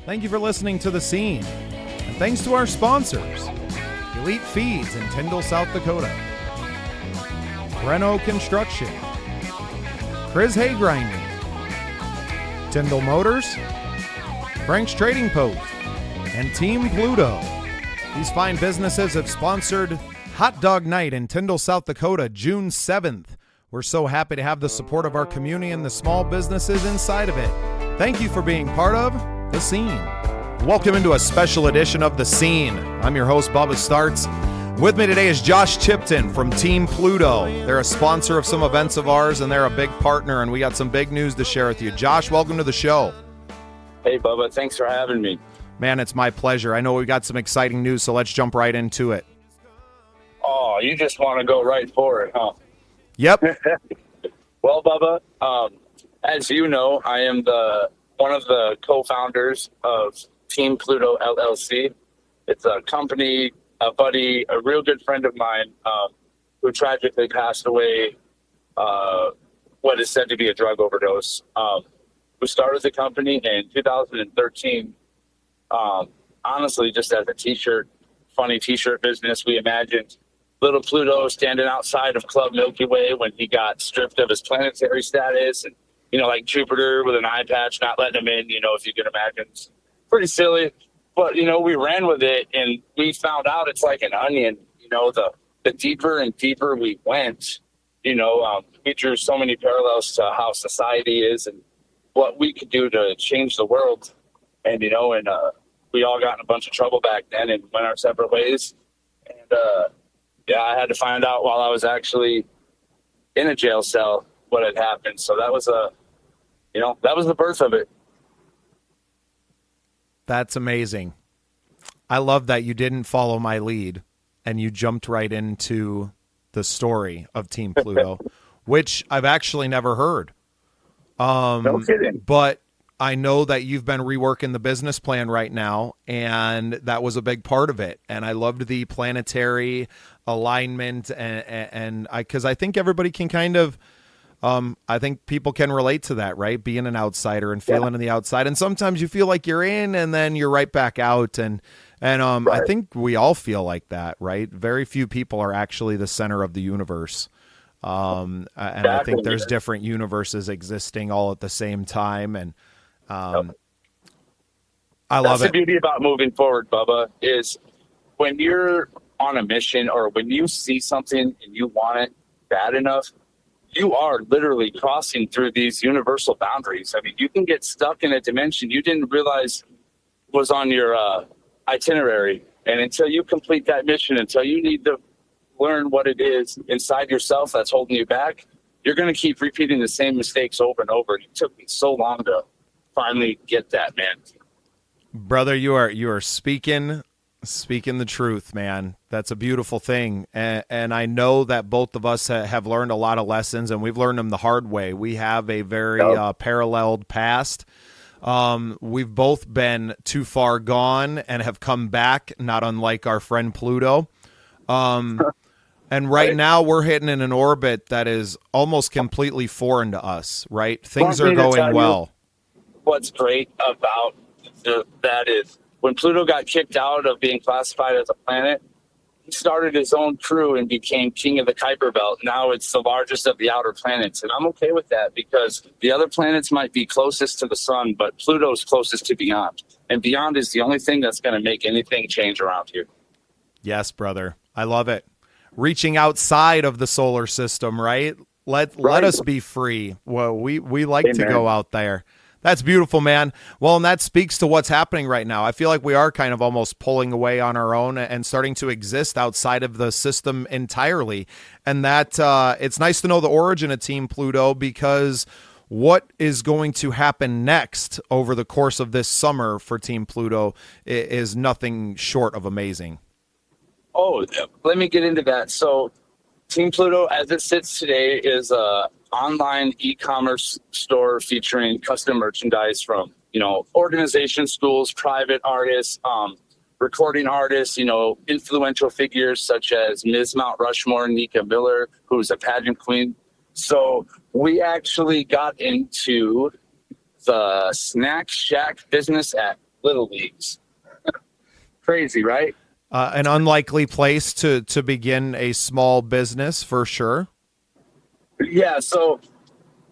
Thank you for listening to The Scene. And thanks to our sponsors, Elite Feeds in Tyndall, South Dakota, Reno Construction, Chris Hay Grinding, Tyndall Motors, Frank's Trading Post, and Team Pluto. These fine businesses have sponsored Hot Dog Night in Tyndall, South Dakota, June 7th. We're so happy to have the support of our community and the small businesses inside of it. Thank you for being part of The Scene. Welcome into a special edition of The Scene. I'm your host, Bubba Starts. With me today is Josh Tipton from Team Pluto. They're a sponsor of some events of ours, and they're a big partner, and we got some big news to share with you. Josh, welcome to the show. Hey, Bubba. Thanks for having me. Man, it's my pleasure. I know we've got some exciting news, so let's jump right into it. Oh, you just want to go right for it, huh? Yep. Well, Bubba, as you know, I am one of the co-founders of Team Pluto, LLC. It's a company, a buddy, a real good friend of mine who tragically passed away what is said to be a drug overdose. We started the company in 2013, honestly, just as a funny t-shirt business. We imagined little Pluto standing outside of Club Milky Way when he got stripped of his planetary status, and like Jupiter with an eye patch not letting him in, if you can imagine. It's pretty silly, but we ran with it, and we found out it's like an onion. The deeper and deeper we went, we drew so many parallels to how society is and what we could do to change the world. And we all got in a bunch of trouble back then and went our separate ways. And I had to find out while I was actually in a jail cell what had happened. So that was the birth of it. That's amazing. I love that you didn't follow my lead and you jumped right into the story of Team Pluto, which I've actually never heard. No kidding. But I know that you've been reworking the business plan right now, and that was a big part of it. And I loved the planetary alignment, and because I think everybody can kind of, I think people can relate to that, right? Being an outsider and feeling on the outside, and sometimes you feel like you're in, and then you're right back out, and right. I think we all feel like that, right? Very few people are actually the center of the universe. And I think there's different universes existing all at the same time, and I love it. That's the beauty about moving forward, Bubba, is when you're on a mission or when you see something and you want it bad enough, you are literally crossing through these universal boundaries. I mean, you can get stuck in a dimension you didn't realize was on your itinerary. And until you complete that mission, until you need to learn what it is inside yourself that's holding you back, you're going to keep repeating the same mistakes over and over. It took me so long to finally get that, man. Brother, you are speaking the truth, man. That's a beautiful thing. And I know that both of us have learned a lot of lessons, and we've learned them the hard way. We have a very paralleled past. We've both been too far gone and have come back, not unlike our friend Pluto. And right now we're hitting in an orbit that is almost completely foreign to us, right? Things are going well. What's great about that is when Pluto got kicked out of being classified as a planet, he started his own crew and became king of the Kuiper Belt. Now it's the largest of the outer planets. And I'm okay with that because the other planets might be closest to the sun, but Pluto's closest to beyond. And beyond is the only thing that's going to make anything change around here. Yes, brother. I love it. Reaching outside of the solar system, right? Let us be free. Well, we like to go out there. That's beautiful, man. Well, and that speaks to what's happening right now. I feel like we are kind of almost pulling away on our own and starting to exist outside of the system entirely. And that it's nice to know the origin of Team Pluto, because what is going to happen next over the course of this summer for Team Pluto is nothing short of amazing. Oh, let me get into that. So Team Pluto, as it sits today, is a online e-commerce store featuring custom merchandise from, organizations, schools, private artists, recording artists, influential figures such as Ms. Mount Rushmore, Nika Miller, who's a pageant queen. So we actually got into the Snack Shack business at little leagues. Crazy, right? An unlikely place to begin a small business for sure. Yeah. So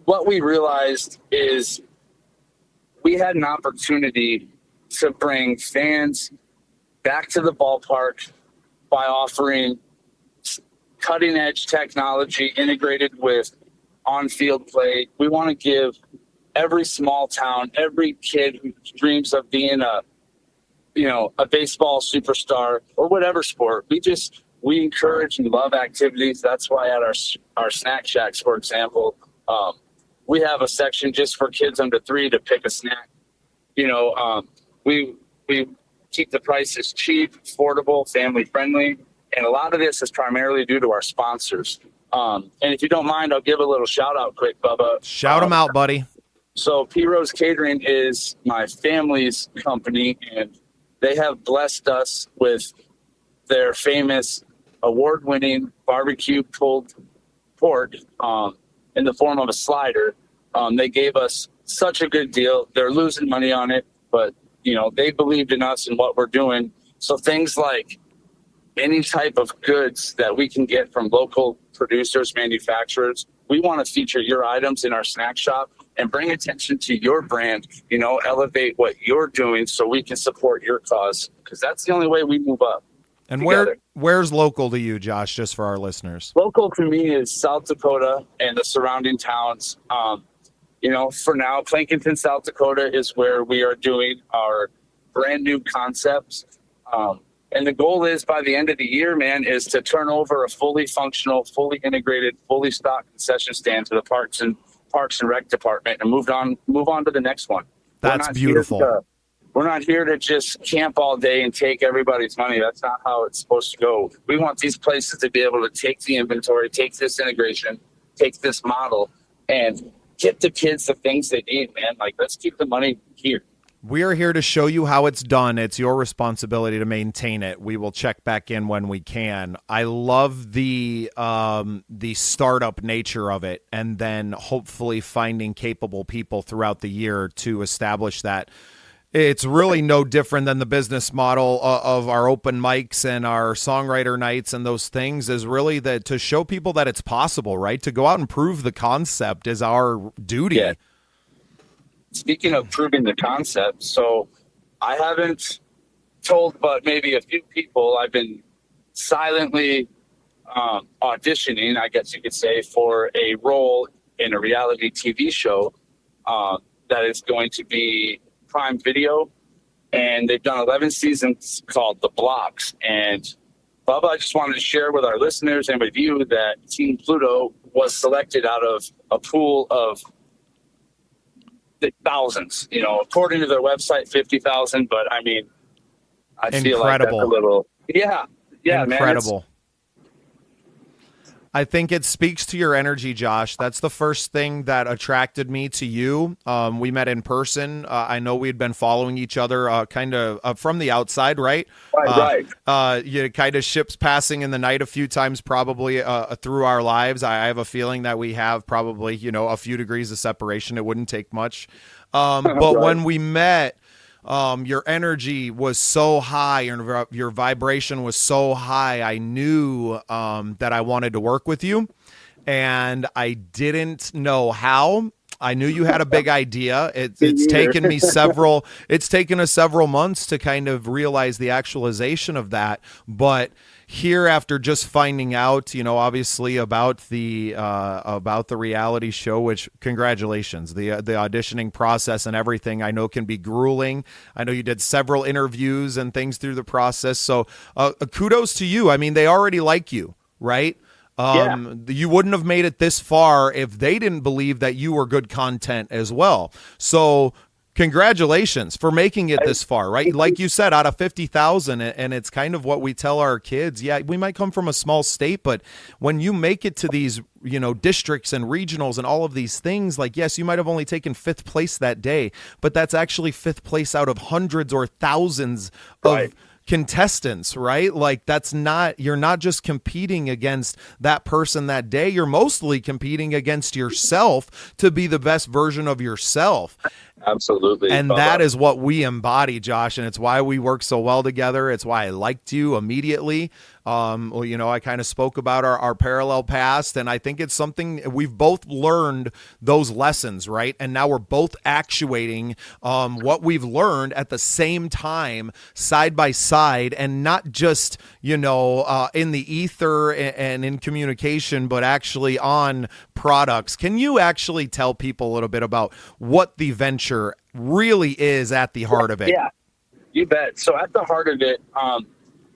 what we realized is we had an opportunity to bring fans back to the ballpark by offering cutting edge technology integrated with on-field play. We want to give every small town, every kid who dreams of being a baseball superstar or whatever sport. We encourage and love activities. That's why at our snack shacks, for example, we have a section just for kids under 3 to pick a snack. We keep the prices cheap, affordable, family friendly, and a lot of this is primarily due to our sponsors. And if you don't mind, I'll give a little shout out quick, Bubba. Shout them out, buddy. So P Rose Catering is my family's company, and they have blessed us with their famous award-winning barbecue pulled pork in the form of a slider. They gave us such a good deal. They're losing money on it, but they believed in us and what we're doing. So things like any type of goods that we can get from local producers, manufacturers, we want to feature your items in our snack shop and bring attention to your brand, elevate what you're doing so we can support your cause, because that's the only way we move up. And together. Where's local to you, Josh, just for our listeners? Local to me is South Dakota and the surrounding towns. For now, Plankinton, South Dakota is where we are doing our brand new concepts. And the goal is by the end of the year, man, is to turn over a fully functional, fully integrated, fully stocked concession stand to the Parks and Rec department and move on to the next one. That's beautiful. We're not here to just camp all day and take everybody's money. That's not how it's supposed to go. We want these places to be able to take the inventory, take this integration, take this model, and get the kids the things they need, man. Like, let's keep the money here. We are here to show you how it's done. It's your responsibility to maintain it. We will check back in when we can. I love the startup nature of it, and then hopefully finding capable people throughout the year to establish that. It's really no different than the business model of our open mics and our songwriter nights and those things, is really that to show people that it's possible, right? To go out and prove the concept is our duty. Yeah. Speaking of proving the concept, so I haven't told but maybe a few people I've been silently auditioning, I guess you could say, for a role in a reality TV show that is going to be Prime Video, and they've done 11 seasons called The Blocks. And Bubba, I just wanted to share with our listeners and with you that Team Pluto was selected out of a pool of thousands, according to their website, 50,000. But I mean, I feel like that's a little, yeah, incredible. Man, I think it speaks to your energy, Josh. That's the first thing that attracted me to you. We met in person. I know we had been following each other kind of from the outside, right? Right. You kind of ships passing in the night a few times, probably through our lives. I have a feeling that we have probably, a few degrees of separation. It wouldn't take much. But right. When we met, your energy was so high, your vibration was so high. I knew that I wanted to work with you, and I didn't know how. I knew you had a big idea. It's taken me it's taken us several months to kind of realize the actualization of that. But here, after just finding out, obviously about the reality show, which congratulations, the auditioning process and everything, I know can be grueling. I know you did several interviews and things through the process. So kudos to you. I mean, they already like you, right? You wouldn't have made it this far if they didn't believe that you were good content as well. So congratulations for making it this far, right? Like you said, out of 50,000, and it's kind of what we tell our kids. Yeah, we might come from a small state, but when you make it to these, districts and regionals and all of these things, like, yes, you might have only taken 5th place that day, but that's actually 5th place out of hundreds or thousands of contestants, right? Like, you're not just competing against that person that day. You're mostly competing against yourself to be the best version of yourself. Absolutely. And Bubba. that is what we embody, Josh, and it's why we work so well together. It's why I liked you immediately. Well, you know, I kind of spoke about our parallel past, and I think it's something we've both learned those lessons, right? And now we're both actuating what we've learned at the same time, side by side, and not just, you know, in the ether and in communication, but actually on products. Can you actually tell people a little bit about what the venture really is at the heart of it? Yeah, you bet. So at the heart of it,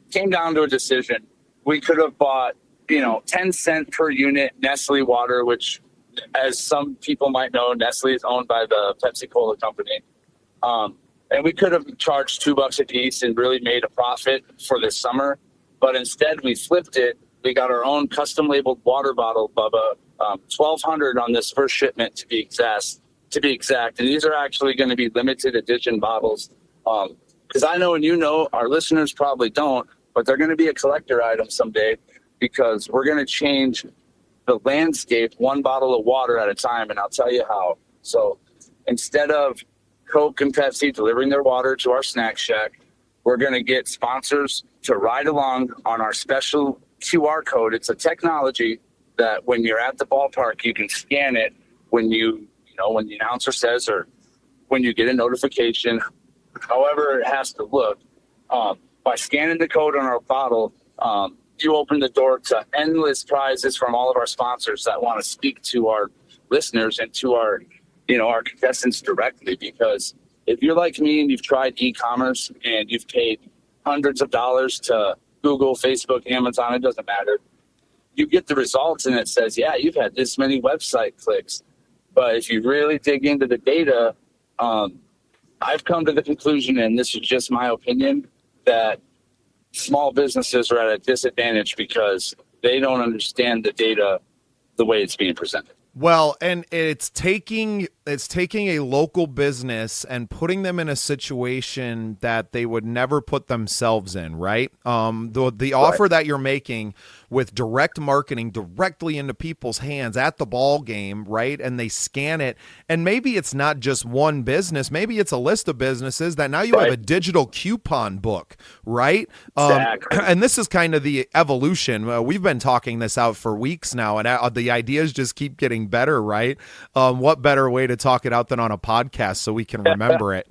came down to a decision. We could have bought, 10 cent per unit Nestle water, which, as some people might know, Nestle is owned by the Pepsi Cola company. And we could have charged $2 a piece and really made a profit for this summer. But instead, we flipped it. We got our own custom labeled water bottle, Bubba, 1,200 on this first shipment to be exact. And these are actually going to be limited edition bottles. Because I know, and you know, our listeners probably don't, but they're going to be a collector item someday, because we're going to change the landscape one bottle of water at a time. And I'll tell you how. So instead of Coke and Pepsi delivering their water to our snack shack, we're going to get sponsors to ride along on our special QR code. It's a technology that when you're at the ballpark, you can scan it when when the announcer says, or when you get a notification, however it has to look. By scanning the code on our bottle, you open the door to endless prizes from all of our sponsors that want to speak to our listeners and to our contestants directly. Because if you're like me and you've tried e-commerce and you've paid hundreds of dollars to Google, Facebook, Amazon, it doesn't matter. You get the results and it says, yeah, you've had this many website clicks. But if you really dig into the data, I've come to the conclusion, and this is just my opinion, that small businesses are at a disadvantage because they don't understand the data the way it's being presented. Well, and it's taking a local business and putting them in a situation that they would never put themselves in, right? The offer that you're making with direct marketing directly into people's hands at the ball game, right? And they scan it, and maybe it's not just one business, maybe it's a list of businesses that now you have a digital coupon book, right? Exactly. And this is kind of the evolution. We've been talking this out for weeks now, and the ideas just keep getting better, right? What better way to talk it out than on a podcast so we can remember it?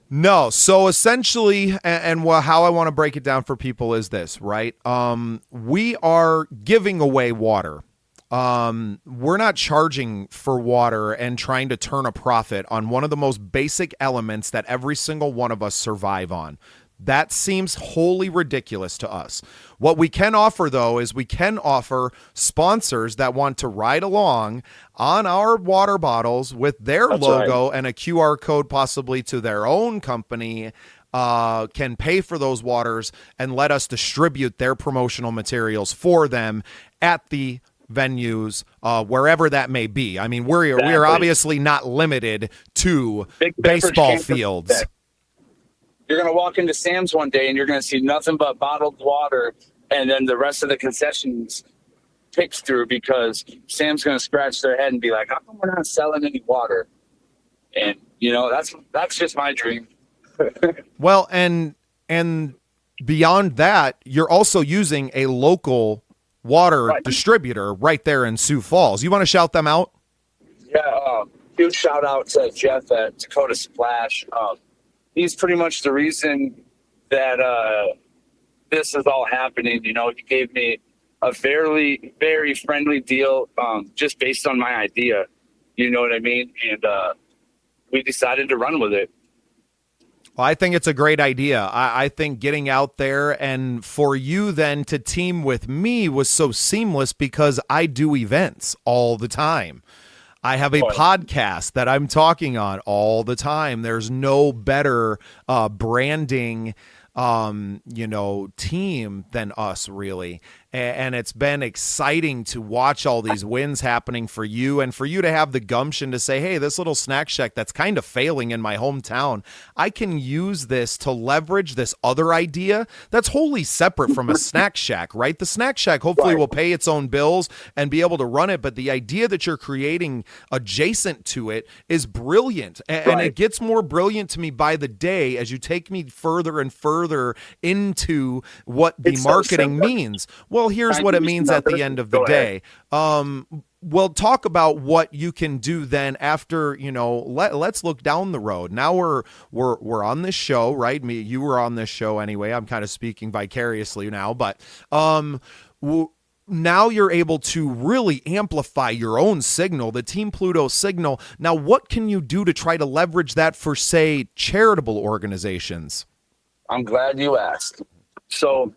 No, so essentially, and how I want to break it down for people is this, right? We are giving away water. We're not charging for water and trying to turn a profit on one of the most basic elements that every single one of us survive on. That seems wholly ridiculous to us. What we can offer, though, is we can offer sponsors that want to ride along on our water bottles with their logo and a QR code possibly to their own company, can pay for those waters and let us distribute their promotional materials for them at the venues, wherever that may be. I mean, we are obviously not limited to baseball fields. You're going to walk into Sam's one day and you're going to see nothing but bottled water, and then the rest of the concessions picks through because Sam's going to scratch their head and be like, how come we're not selling any water? And, that's just my dream. Well, and beyond that, you're also using a local water distributor right there in Sioux Falls. You want to shout them out? Yeah, huge shout out to Jeff at Dakota Splash. He's pretty much the reason that this is all happening. He gave me a very, very friendly deal just based on my idea. You know what I mean? And we decided to run with it. Well, I think it's a great idea. I think getting out there and for you then to team with me was so seamless because I do events all the time. I have a podcast that I'm talking on all the time. There's no better branding, team than us, really. and it's been exciting to watch all these wins happening for you, and for you to have the gumption to say, hey, this little snack shack that's kind of failing in my hometown, I can use this to leverage this other idea that's wholly separate from a snack shack, right? The snack shack hopefully will pay its own bills and be able to run it, but the idea that you're creating adjacent to it is brilliant, and it gets more brilliant to me by the day as you take me further and further into what the marketing means. Well, here's what it means at the end of the day. Well, talk about what you can do then after, let's look down the road. Now we're on this show, right? You were on this show anyway. I'm kind of speaking vicariously now, but now you're able to really amplify your own signal, the Team Pluto signal. Now, what can you do to try to leverage that for, say, charitable organizations? I'm glad you asked. So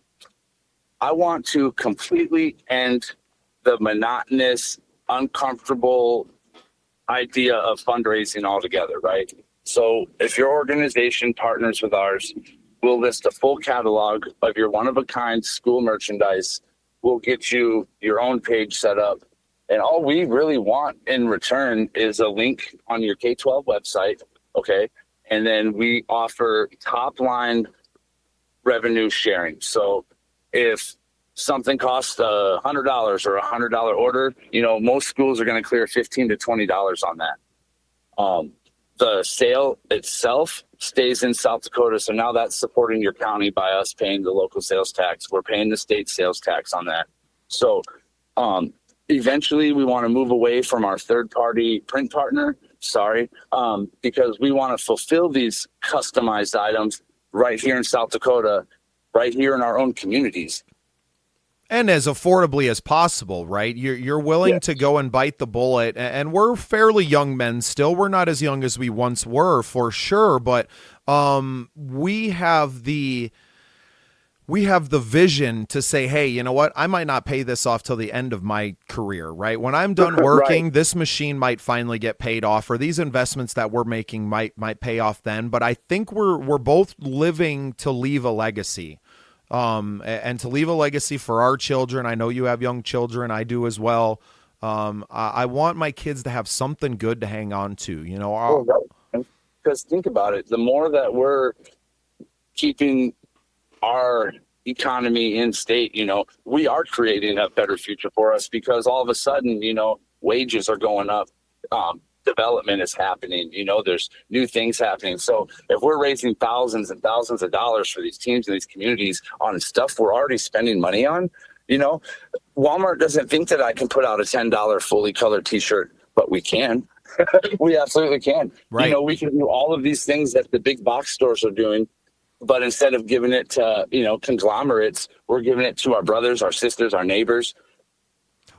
I want to completely end the monotonous, uncomfortable idea of fundraising altogether, right? So if your organization partners with ours, we'll list a full catalog of your one-of-a-kind school merchandise. We'll get you your own page set up. And all we really want in return is a link on your K-12 website, okay? And then we offer top-line revenue sharing. So if something costs $100 or a $100 order, most schools are going to clear $15 to $20 on that. The sale itself stays in South Dakota. So now that's supporting your county by us paying the local sales tax. We're paying the state sales tax on that. So eventually we want to move away from our third-party print partner, because we want to fulfill these customized items right here in South Dakota, right here in our own communities. And as affordably as possible, right? You're willing to go and bite the bullet, and we're fairly young men still. We're not as young as we once were, for sure, but we have the vision to say, hey, you know what? I might not pay this off till the end of my career, right? When I'm done working, this machine might finally get paid off, or these investments that we're making might pay off then. But I think we're both living to leave a legacy. And to leave a legacy for our children. I know you have young children. I do as well. I want my kids to have something good to hang on to, Because think about it. The more that we're keeping our economy in state, we are creating a better future for us, because all of a sudden, wages are going up. Development is happening. There's new things happening. So if we're raising thousands and thousands of dollars for these teams and these communities on stuff we're already spending money on, Walmart doesn't think that I can put out a $10 fully colored t-shirt, but we can. We absolutely can. Right. We can do all of these things that the big box stores are doing, but instead of giving it to, conglomerates, we're giving it to our brothers, our sisters, our neighbors.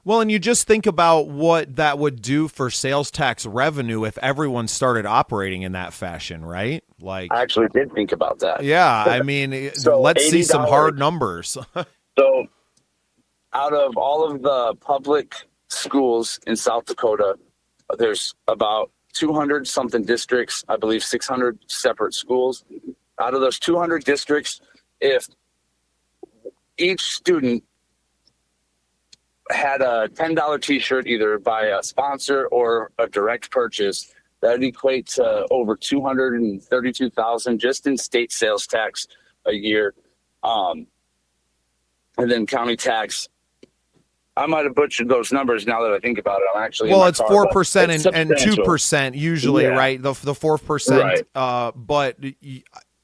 Well, and you just think about what that would do for sales tax revenue if everyone started operating in that fashion, right? Like, I actually did think about that. Yeah, I mean, so let's see some hard numbers. So out of all of the public schools in South Dakota, there's about 200 something districts, I believe 600 separate schools. Out of those 200 districts, if each student had a $10 t-shirt either by a sponsor or a direct purchase, that would equate to over $232,000 just in state sales tax a year. And then county tax. I might have butchered those numbers now that I think about it. I'm actually it's 4% and 2% usually, right? The 4%, but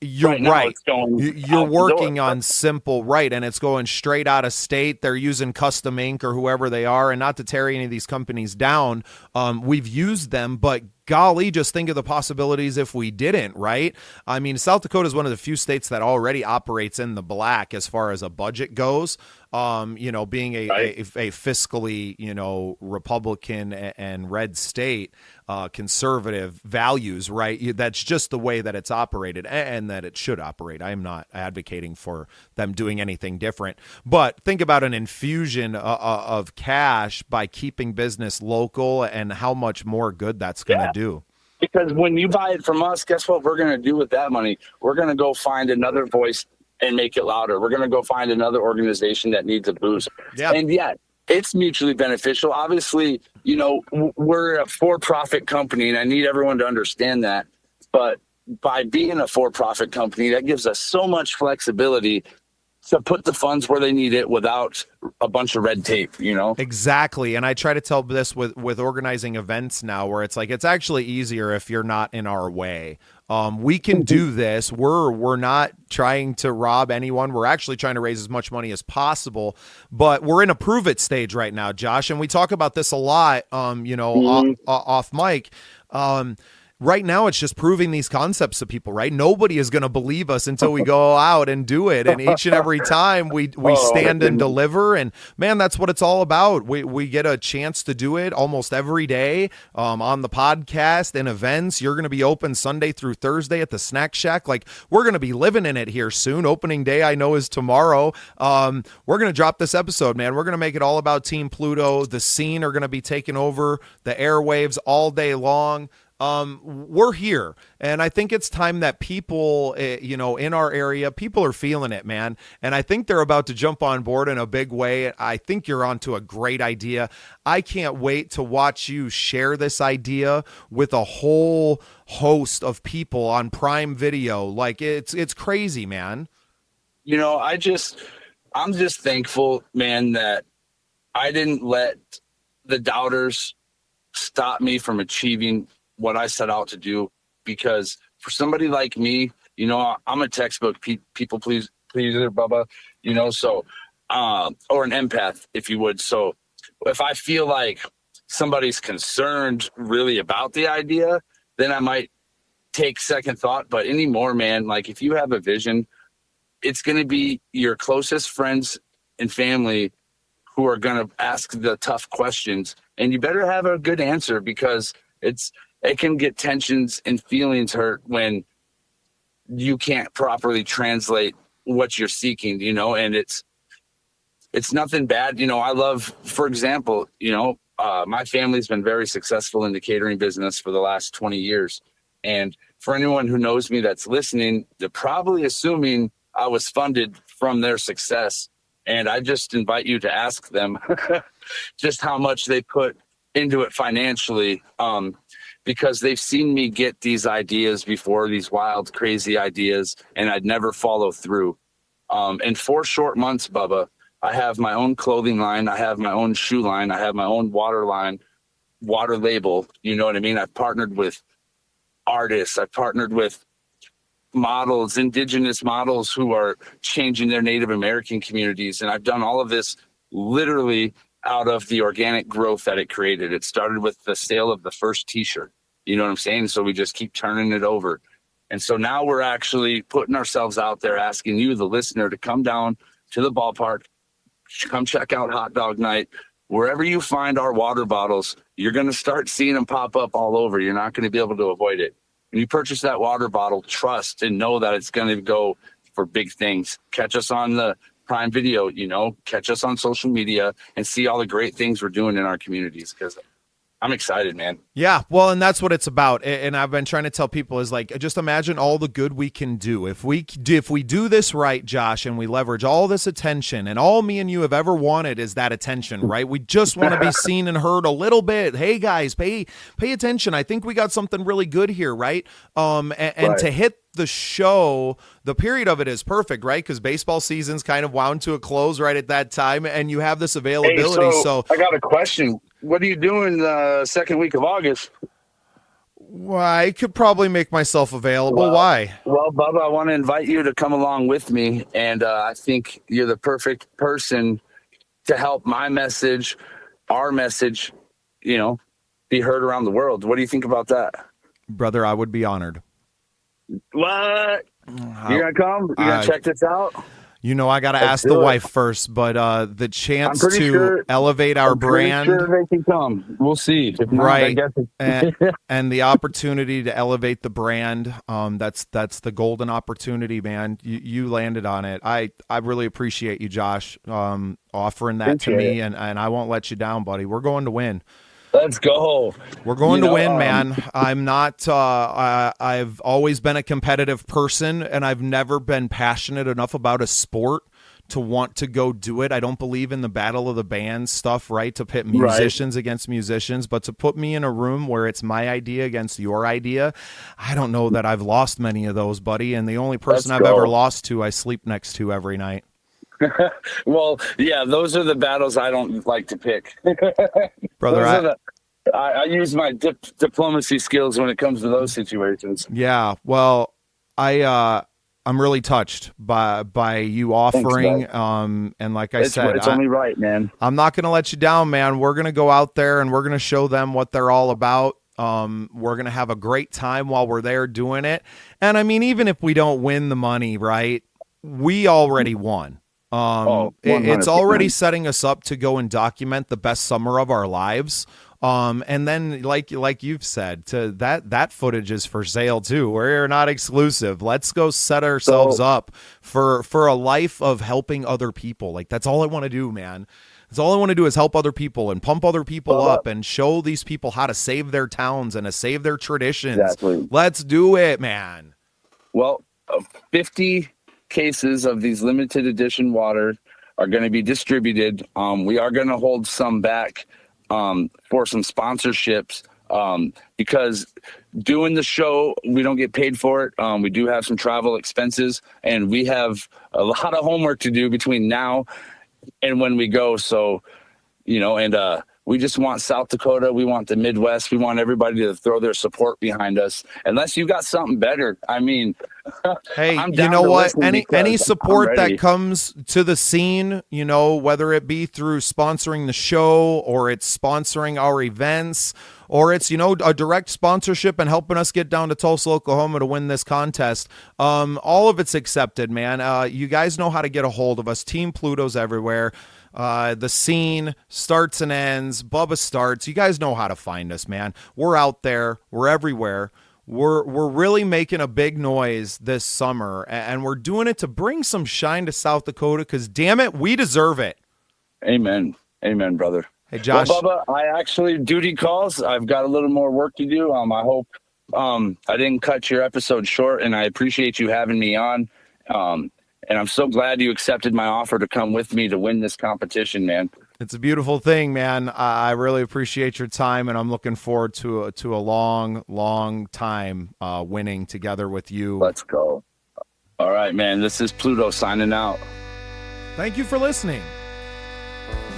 you're right. You're working on simple, right? And it's going straight out of state. They're using Custom Ink or whoever they are, and not to tear any of these companies down. We've used them, but golly, just think of the possibilities if we didn't, right? I mean, South Dakota is one of the few states that already operates in the black as far as a budget goes. Being a fiscally, Republican and red state, conservative values, right? That's just the way that it's operated and that it should operate. I am not advocating for them doing anything different, but think about an infusion of cash by keeping business local and how much more good that's going to do. Because when you buy it from us, guess what we're going to do with that money? We're going to go find another voice and make it louder. We're going to go find another organization that needs a boost. Yeah. And yet it's mutually beneficial. Obviously, you know, we're a for-profit company, and I need everyone to understand that. But by being a for-profit company, that gives us so much flexibility to put the funds where they need it without a bunch of red tape, you know? Exactly. And I try to tell this with organizing events now, where it's like, it's actually easier if you're not in our way. We can do this. We're not trying to rob anyone. We're actually trying to raise as much money as possible, but we're in a prove it stage right now, Josh. And we talk about this a lot, off mic. Right now, it's just proving these concepts to people, right? Nobody is going to believe us until we go out and do it. And each and every time we stand and deliver. And man, that's what it's all about. We get a chance to do it almost every day on the podcast and events. You're going to be open Sunday through Thursday at the Snack Shack. Like, we're going to be living in it here soon. Opening day, I know, is tomorrow. We're going to drop this episode, man. We're going to make it all about Team Pluto. The scene are going to be taking over the airwaves all day long. We're here, and I think it's time that people, in our area, people are feeling it, man. And I think they're about to jump on board in a big way. I think you're onto a great idea. I can't wait to watch you share this idea with a whole host of people on Prime Video. Like, it's crazy, man. You know, I'm just thankful, man, that I didn't let the doubters stop me from achieving what I set out to do, because for somebody like me, you know, I'm a textbook people pleaser, Bubba, you know, so, or an empath, if you would. So if I feel like somebody's concerned really about the idea, then I might take second thought. But anymore, man, like, if you have a vision, it's going to be your closest friends and family who are going to ask the tough questions, and you better have a good answer, because it can get tensions and feelings hurt when you can't properly translate what you're seeking, you know, and it's nothing bad. You know, I love, for example, you know, my family's been very successful in the catering business for the last 20 years. And for anyone who knows me that's listening, they're probably assuming I was funded from their success. And I just invite you to ask them just how much they put into it financially, because they've seen me get these ideas before, these wild, crazy ideas, and I'd never follow through. In 4 short months, Bubba, I have my own clothing line. I have my own shoe line. I have my own water line, water label. You know what I mean? I've partnered with artists. I've partnered with models, indigenous models who are changing their Native American communities. And I've done all of this literally out of the organic growth that it created. It started with the sale of the first t-shirt. You know what I'm saying? So we just keep turning it over. And so now we're actually putting ourselves out there, asking you, the listener, to come down to the ballpark, come check out Hot Dog Night. Wherever you find our water bottles, you're going to start seeing them pop up all over. You're not going to be able to avoid it. When you purchase that water bottle, trust and know that it's going to go for big things. Catch us on the Prime Video, you know, catch us on social media and see all the great things we're doing in our communities, because I'm excited, man. Yeah, well, and that's what it's about. And I've been trying to tell people is, like, just imagine all the good we can do. If we do this right, Josh, and we leverage all this attention, and all me and you have ever wanted is that attention, right? We just want to be seen and heard a little bit. Hey, guys, pay attention. I think we got something really good here, right? And Right. to hit the show, the period of it is perfect, right? Because baseball season's kind of wound to a close right at that time, and you have this availability. Hey, so I got a question. What are you doing the second week of August? well, I could probably make myself available. Why? Well, Bubba, I want to invite you to come along with me, and I think you're the perfect person to help my message, our message, you know, be heard around the world. What do you think about that? Brother, I would be honored. What? You're gonna come? You're gonna check this out? You know, I got to ask the do it. wife first, but the chance I'm pretty to sure- elevate our I'm pretty brand, sure they can come. We'll see. If not, I right, guess and the opportunity to elevate the brand, that's the golden opportunity, man. You landed on it. I really appreciate you, Josh, offering that to Appreciate me, and I won't let you down, buddy. We're going to win. Let's go. We're going to win, man. I'm not, I've always been a competitive person, and I've never been passionate enough about a sport to want to go do it. I don't believe in the battle of the bands stuff, right? To pit musicians against musicians, but to put me in a room where it's my idea against your idea, I don't know that I've lost many of those, buddy. And the only person I've ever lost to, I sleep next to every night. Well, yeah, those are the battles I don't like to pick. Brother, I use my diplomacy skills when it comes to those situations. Yeah, well, I'm really touched by you offering. Thanks, and like I said, it's only right, man. I'm not going to let you down, man. We're going to go out there and we're going to show them what they're all about. We're going to have a great time while we're there doing it. And I mean, even if we don't win the money, right, we already won. It's already setting us up to go and document the best summer of our lives. And then like you've said, to that footage is for sale too. We're not exclusive. Let's go set ourselves up for a life of helping other people. Like, that's all I want to do, man. That's all I want to do is help other people and pump other people up and show these people how to save their towns and to save their traditions. Exactly. Let's do it, man. Well, 50 cases of these limited edition water are going to be distributed. We are going to hold some back for some sponsorships, because doing the show, we don't get paid for it. We do have some travel expenses, and we have a lot of homework to do between now and when we go. So, and we just want South Dakota. We want the Midwest. We want everybody to throw their support behind us. Unless you got something better. I mean, hey, you know what? Any support that comes to the scene, whether it be through sponsoring the show or it's sponsoring our events or it's, a direct sponsorship and helping us get down to Tulsa, Oklahoma to win this contest. All of it's accepted, man. You guys know how to get a hold of us. Team Pluto's everywhere. The scene starts and ends. Bubba starts. You guys know how to find us, man. We're out there. We're everywhere. We're really making a big noise this summer, and we're doing it to bring some shine to South Dakota, because damn it, we deserve it. Amen. Amen, brother. Hey, Josh. Well, Bubba, I actually duty calls. I've got a little more work to do. I hope I didn't cut your episode short, and I appreciate you having me on. And I'm so glad you accepted my offer to come with me to win this competition, man. It's a beautiful thing, man. I really appreciate your time, and I'm looking forward to a long, long time winning together with you. Let's go. All right, man. This is Pluto signing out. Thank you for listening.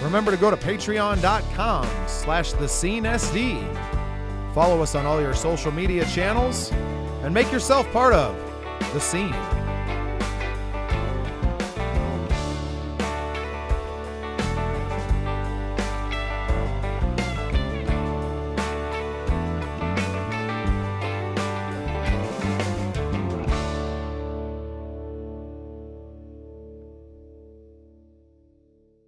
Remember to go to patreon.com/thescenesd. Follow us on all your social media channels and make yourself part of The Scene.